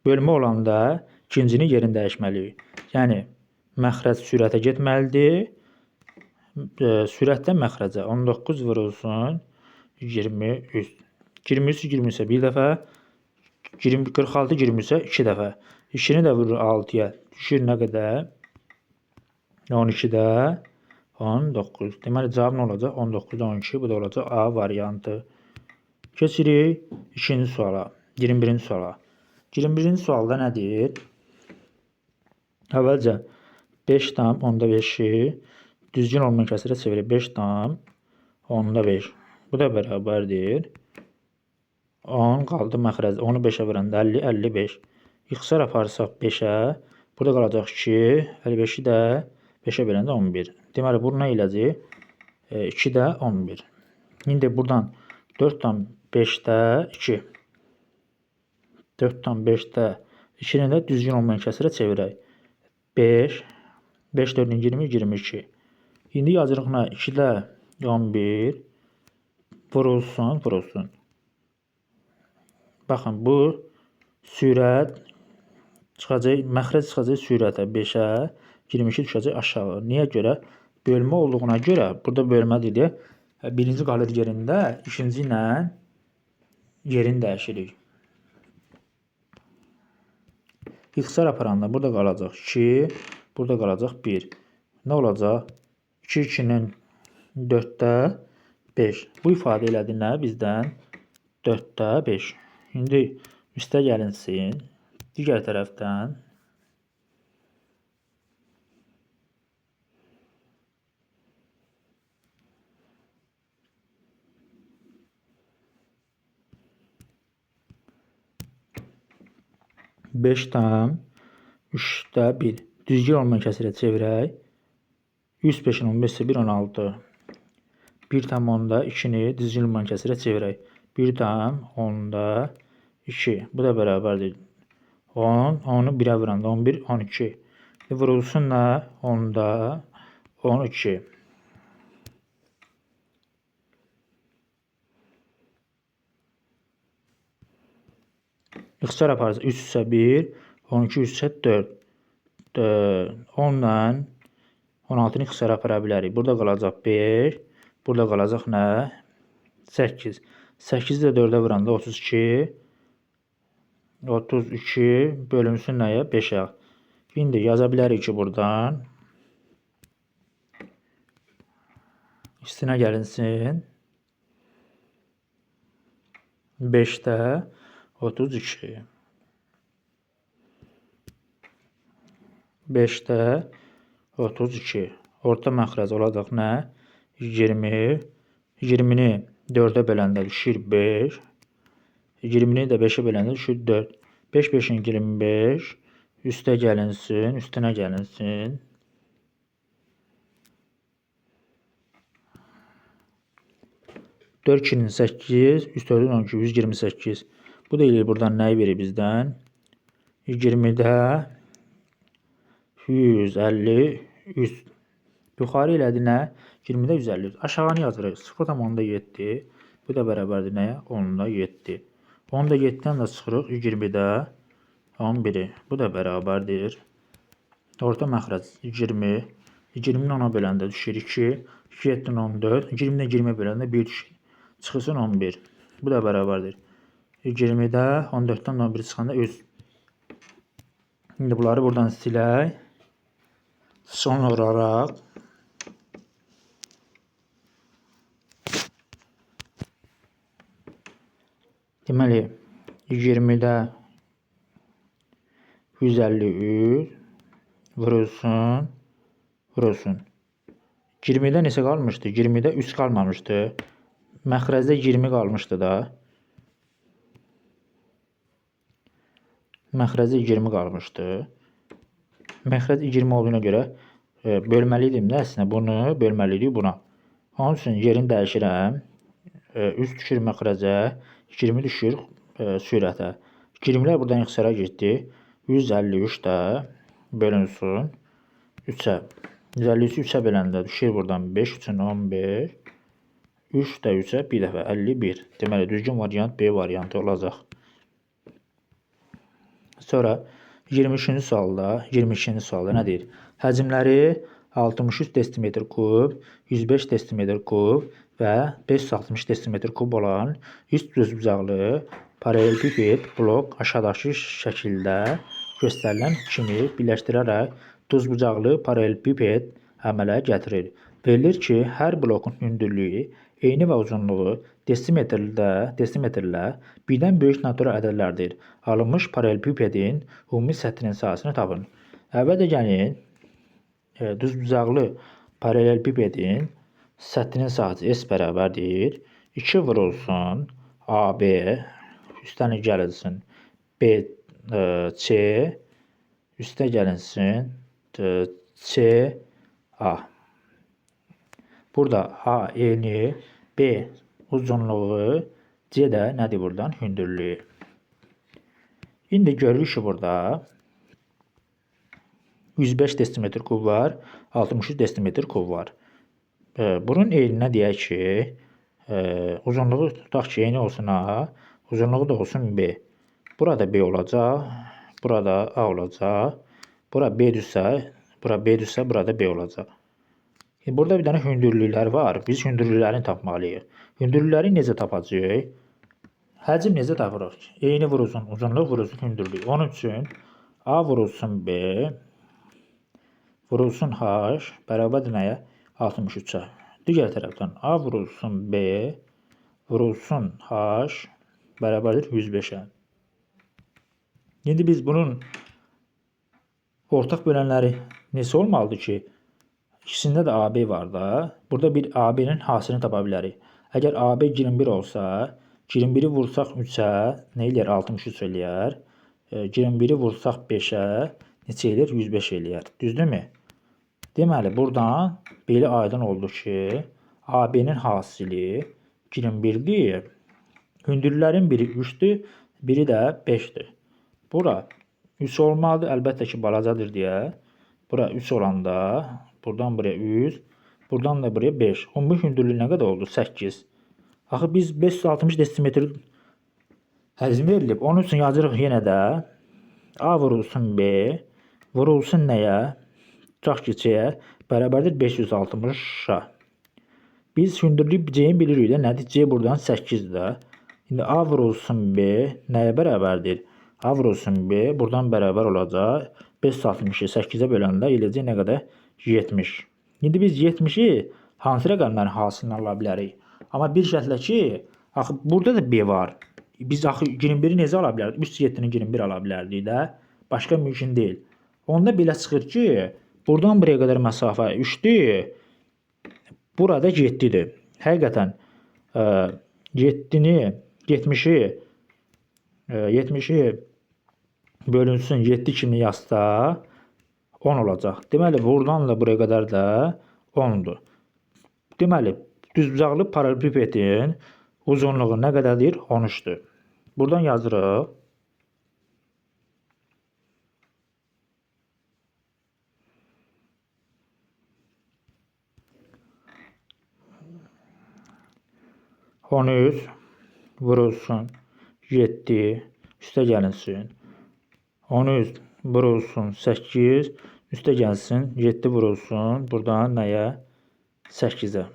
Bölmə olanda ikincinin yerini dəyişməliyik. Yəni məxrəc sürətə getməlidir. Sürətdən məxrəcə 19 vurulsun 23. 23 23'ə bir dəfə. 46 23'ə 2 dəfə. 2'ni də vurur 6'ya. Düşür nə qədər? 12'də 19. Deməli cavab nə olacaq? 19'da 12. Bu da olacaq A variantı. Keçirik ikinci suala. 21-ci suala. 21-ci sualda nədir? Əvvəlcə 5 tam onda 5-i düzgün olmayan kəsrə çevirək. 5 tam onda 5. Bu da bərabərdir. 10 qaldı məxrəz. 10-u 5-ə vuranda 50, 55. İxtisar aparsaq 5-ə. Burada qalacaq 2. 55-i də 5-ə böləndə 11. Deməli, bu nə eləcək? 2 də 11. İndi buradan 4 tam 5-də 2. 4 tam 5-də 2-ni də düzgün olmayan kəsrə çevirək. 5. 5 4-ün 20, 22. İndi yazırıq 2-də 11 vurulsun. Baxın, bu sürət çıxacaq, məxrəc çıxacaq sürətə 5-ə, 22 düşəcək aşağı. Niyə görə? Bölmə olduğuna görə, burada bölmədir deyə, birinci qalır yerində, ikinci ilə yerini dəyişirik. İxtisar aparanda burada qalacaq 2, burada qalacaq 1. Nə olacaq? 2, 2-nin 4-də 5. Bu ifadə elədi nə bizdən? 4-də 5. İndi üstə gəlinsin. Digər tərəfdən. Beş tam 3-də 1. Düzgün olmayan kəsrə çevirək. 100 5-in 15-i 1, 16. 1 tam 10-da 2-ni düzgün olmayan kəsrə çevirək. 1 tam 10-da 2. Bu da bərabərdir. 10, 10-u 1-ə vuranda 11, 12. Vurulsun da 10-da 12. İxtisar aparsa 3 üsə 1, 12 üsə 4. 10-la 16-nı ixtisara apara bilərik. Burada qalacaq 5, burada qalacaq nə? 8. 8-i də 4-ə vuranda 32. 32 bölünsün nəyə? 5-ə. İndi yaza bilərik ki, buradan üstünə gəlinsin. 5-də 32. 5-də 32. Orta məxrəc olacaq nə? 20. 20-ni 4-ə böləndə düşür 5. 20-ni də 5-ə böləndə düşür 4. 5 5-in 25. Üstə gəlinsin, üstünə gəlinsin. 4 2-nin 8, üst 4-ün 12, 128. Bu da eləyir buradan nəyi verir bizdən? 20-də 153. Yuxarı elədi nə? 20-də 153. Aşağıını yazırıq. 0,7. Bu da bərabərdir nəyə? 10-7. 10-7-dən də çıxırıq 20-də 11. Bu da bərabərdir. Orta məxrəc 20. 20-ni 10-a böləndə düşür 2. 2 7-dən 14. 20-dən 20-yə böləndə 1 düşür. Çıxırsın 11. Bu da bərabərdir. 20-də 14-dən 11 çıxanda 100. İndi bunları buradan silək. Son olaraq deməli 20-də 153 vurulsun. 20-də neçə qalmışdı? 20-də 3 qalmamışdı. Məxrəcdə 20 qalmışdı da. Məxrəcdə 20 qalmışdı. Məxrəc 20 olduğuna görə bölməliydim də əslində. Bunu bölməliydik buna. Onun üçün yerini dəyişirəm. 3 düşür məxrəcə. 20 düşür sürətə. 20-lər buradan ixtisara getdi. 153 də bölünsün 3-ə. 153-ü 3-ə böləndə düşür buradan 5 üçün 15. 3 də 3-ə bir dəfə 51. Deməli, düzgün variant B variantı olacaq. Sonra 22-ci sualda nə deyir? Həcmləri 63 desimetr kub, 105 desimetr kub və 560 desimetr kub olan üst düzbucaqlı paralelipiped blok aşağıdakı şəkildə göstərilən kimi birləşdirərək düzbucaqlı paralelipiped əmələ gətirir. Verilir ki, hər blokun hündürlüyü Eni və uzunluğu desimetrlə birdən böyük natural ədədlərdir. Alınmış paralelipipedin ümumi səthinin sahəsini tapın. Əvvəlcə gəlin düzbucaqlı paralelipipedin səthinin sahəsi S bərabərdir. 2 vurulsun AB üstəlik gəlinsin BC üstə gəlinsin CA. Burada A eni, B uzunluğu, C də nədir buradan? Hündürlüyü. İndi görürük ki, burada 105 desimetr kub var, 63 desimetr kub var. Bunun eninə deyək ki, uzunluğu tutaq ki, eni olsun A, uzunluğu da olsun B. Burada B olacaq, burada A olacaq, bura B düşsə, burada B olacaq. Burada bir dənə hündürlüklər var. Biz hündürlüklərini tapmalıyıq. Hündürlükləri necə tapacağıq? Həcm necə tapırıq? Eni vurulsun, uzunluq vurulsun, hündürlük. Onun üçün A vurulsun B, vurulsun H bərabərdir nəyə? 63-ə. Digər tərəfdən A vurulsun B, vurulsun H bərabərdir 105-ə. İndi biz bunun ortaq bölənləri neçə olmalıdır ki? İkisində də AB var da. Burada bir AB-nin hasilini tapa bilərik. Əgər AB 21 olsa, 21-i vursaq 3-ə, nə eləyər? 63 eləyər. 21-i vursaq 5-ə, neçə eləyər? 105 eləyər. Düzdürmü? Deməli, buradan belə aydın oldu ki, AB-nin hasili 21-dir. Hündürlərin biri 3-dür, biri də 5-dir. Bura 3 olmalıdır. Əlbəttə ki, balacadır deyə. Bura 3 olanda, buradan buraya 3, buradan da buraya 5. Ümumi hündürlüyü nə qədər oldu? 8. Axı biz 560 desimetr həcm verilib. Onun üçün yazırıq yenə də A vurulsun B, vurulsun nəyə? Tutaq ki, C-yə bərabərdir 560-a. Biz hündürlük C-ni bilirik də. Nədir? C buradan 8-dir də. İndi A vurulsun B nəyə bərabərdir? A vurulsun B buradan bərabər olacaq. 560-ı 8-ə böləndə eləcək nə qədər? 70. İndi biz 70-i hansı rəqəmlərin hasilini ala bilərik? Amma bir şərtlə ki, axı burada da B var. Biz axı 21-i necə ala bilərdik? 3 7-ni 21 ala bilərdik də. Başqa mümkün deyil. Onda belə çıxır ki, buradan buraya qədər məsafə 3-dür. Burada 7-dir. Həqiqətən 70-i bölünsün 7 kimi yazsa 10 olacaq. Deməli, buradan da buraya qədər də 10-dur. Deməli, düzbucaqlı paralelipipedin uzunluğu nə qədərdir? 13-dür. Buradan yazırıq. On üç vurulsun 7 üstə gəlinsin. 13 vurulsun 8 üstə gəlsin. 7 vurulsun buradan nəyə? 8-ə.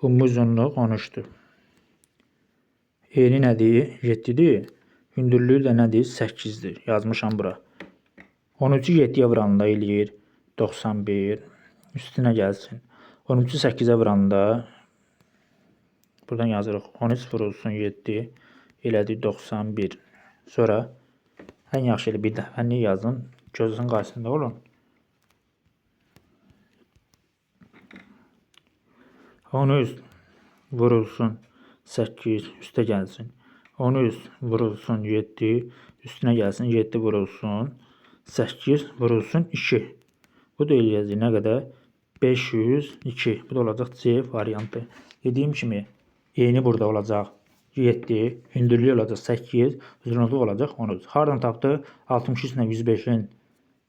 Ümumi uzunluq 13-dür. Eni nədir? 7-dir. Hündürlüyü də nədir? 8-dir. Yazmışam bura. 13-ü 7-yə vuranda eləyir 91. Üstünə gəlsin. 13-ü 8-ə vuranda buradan yazırıq. 13 vurulsun 7 elədi 91. Sonra ən yaxşı elə bir dəfəni yazın. Gözünün qarşısında olun. 13 vurulsun 8 üstə gəlsin. 13 vurulsun 7 üstünə gəlsin. 7 vurulsun 8 vurulsun 2. Bu da eləyəcək nə qədər? 502. Bu da olacaq C variantı. Dediyim kimi eni burada olacaq 7, hündürlüyü olacaq 8, uzunluğu olacaq 13. Hardan tapdı? 63 ilə 105-in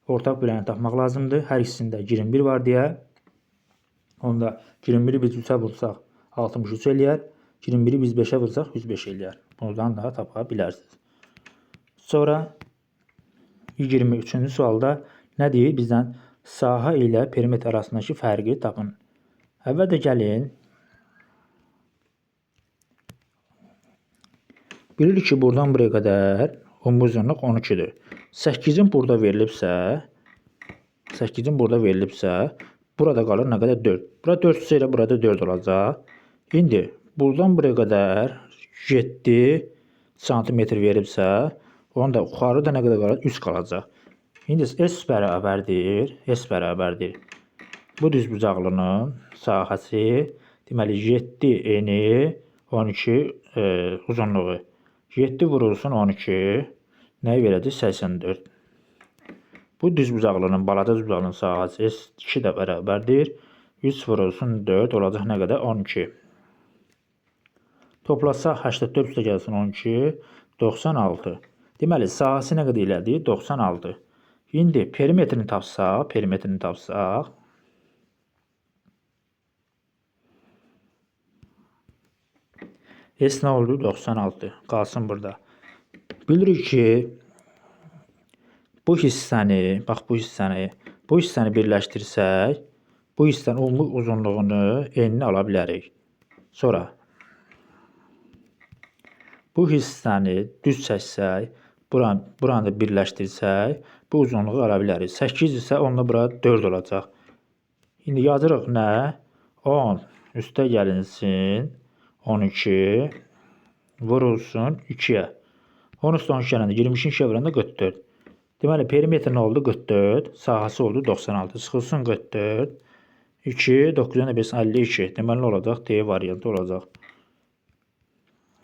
ortaq böləni tapmaq lazımdır. Hər ikisində 21 var deyə. Onda 21-i biz 3-ə vursaq 63 eləyər. 21-i biz 5-ə vursaq 105 eləyər. Buradan da tapa bilərsiniz. Sonra 23-cü sualda nə deyir? Bizdən Sahə ilə perimetr arasındakı fərqi tapın. Əvvəlcə gəlin. Bilirik ki, buradan buraya qədər uzunluq 12-dir. 8-in burada verilibsə, burada qalır nə qədər? 4. Bura 4 isə elə burada 4 olacaq. İndi buradan buraya qədər 7 sm veribsə, onda yuxarıda nə qədər qalır? 3 qalacaq. İndi S bərabərdir. Bu düzbucaqlının sahəsi, deməli 7 eni 12 uzunluğu. 7 vurulsun 12 nəyə verəcək? 84. Bu düzbucaqlının, balaca düzbucaqlının sahəsi S2 də bərabərdir. 3 vurulsun 4 olacaq nə qədər? 12. Toplasaq 84 üstə gəlsin 12, 96. Deməli, sahəsi nə qədər elədi? 96. İndi perimetrini tapsaq, S nə oldu? 96. Qalsın burada. Bilirik ki, bu hissəni birləşdirsək, bu hissənin umumi uzunluğunu enini ala bilərik. Sonra bu hissəni düz çəksək, buranı da birləşdirsək, bu uzunluğu ala bilərik. 8 isə onunla bura 4 olacaq. İndi yazırıq nə? 10 üstə gəlinsin 12 vurulsun 2-yə. 10 üstə 12 gələndə 22-ni 2-yə vuranda 44. Deməli, perimetr nə oldu? 44. Sahəsi oldu 96. Çıxılsın 44. 2, 9-dan 5, 52. Deməli, nə olacaq? D variantı olacaq.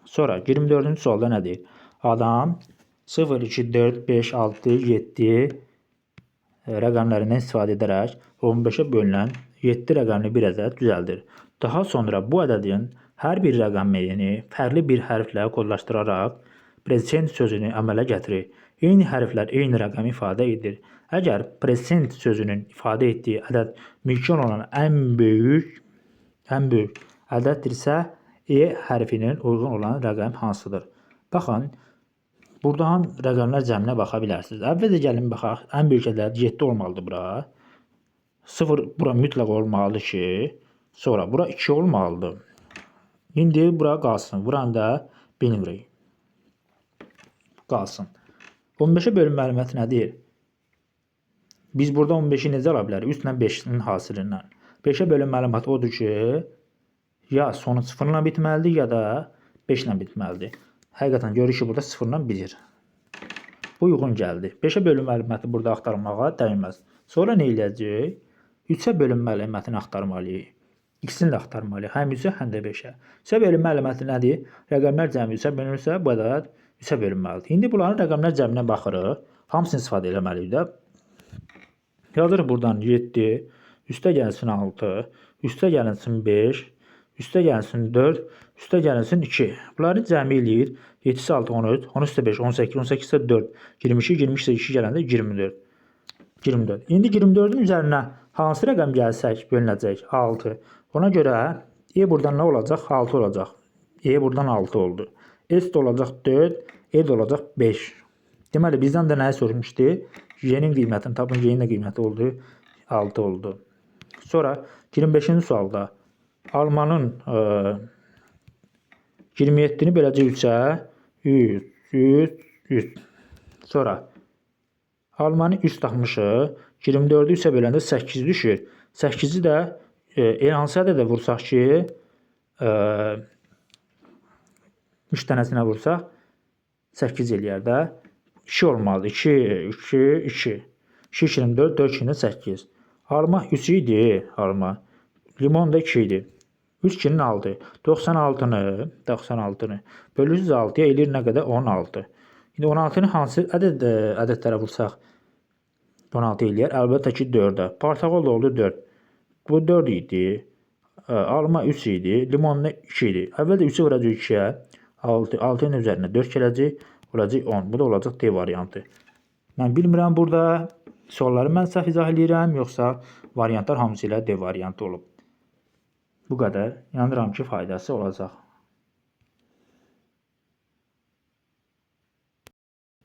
Sonra 24-cü sualda nə deyir? Adam 0, 2, 4, 5, 6, 7 rəqəmlərindən istifadə edərək 15-ə bölünən 7 rəqəmli bir ədəd düzəldir. Daha sonra bu ədədin hər bir rəqəmini fərqli bir hərflə kodlaşdıraraq present sözünü əmələ gətirir. Eyni hərflər eyni rəqəmi ifadə edir. Əgər present sözünün ifadə etdiyi ədəd mümkün olan ən böyük ədəddirsə, E hərfinin uyğun olan rəqəm hansıdır? Baxın, buradan rəqəmlər cəminə baxa bilərsiniz. Əvvəlcə gəlin baxaq, ən böyük ədəd 7 olmalıdır bura. 0 bura mütləq olmalıdır ki, sonra bura 2 olmalıdır. İndi bura qalsın. Vuranda 1000 vurayım. Qalsın. 15-ə bölünmə əlaməti nədir? Biz burada 15-i necə ala bilərik? 3 ilə 5-nin hasilindən. 5-ə bölünmə əlaməti odur ki, ya sonu 0 ilə bitməlidir, ya da 5 ilə bitməlidir. Həqiqətən görürük ki, burada 0 ilə bitir. Bu uyğun gəldi. 5-ə bölünmə əlaməti burada axtarmağa dəyməz. Sonra nə eləyəcək? 3-ə bölünmə əlamətini axtarmalıyıq. İkisini də axtarmalıyıq. Həm 3-ə, həm də 5-ə. 3-ə bölünmə əlaməti nədir? Rəqəmlər cəmi 3-ə bölünürsə, bu ədəd 3-ə bölünməlidir. İndi bunların rəqəmlər cəminə baxırıq. Hamısını istifadə etməliyik də. Yazırıq buradan 7, üstə gəlsin 6, üstə gəlsin 5, üstə gəlsin 4, üstə gəlsin 2. Bunları cəmi eləyir. 7 isə 6, 13, 13 isə 5, 18, 18 isə 4, 22, 22 isə 2 gələndə 24. İndi 24-ün üzərinə hansı rəqəm gəlsək bölünəcək? 6. Ona görə E buradan nə olacaq? 6 olacaq. E buradan 6 oldu. S də olacaq 4, E də olacaq 5. Deməli, bizdən də nəyi soruşmuşdu? Y-nin qiymətini tapın. Y-nin də qiyməti oldu 6 oldu. Sonra 25-ci sualda almanın 27-ni böləcək 3-ə 100. Sonra almanı 3 tapmışıq. 24-ü 3-ə böləndə 8 düşür. 8-i də hansı ədədə vursaq ki, 3 dənəsinə vursaq 8 eləyər də. 2 olmalıdır. 2, 2, 2. 2, 2, 4, 4, 2, 8. Alma 3 idi. Alma. Limon da 2 idi. 3, 2'nin 6. 96'nı bölürüz 6'ya eləyir nə qədər? 16. İndi 16'nı hansı ədədlərə vursaq 16 eləyər? Əlbəttə ki 4'ə. Portağal da oldu 4. Bu 4 idi. Alma 3 idi. Limon da 2 idi. Əvvəldə 3'ü vuracaq 2'yə. 6. 6'nın üzərinə 4 gələcək. Olacaq 10. Bu da olacaq D variantı. Mən bilmirəm burada sualları mən səhv izah edirəm, yoxsa variantlar hamısı ilə D variantı olub. Bu qədər. İnanıram ki, faydası olacaq.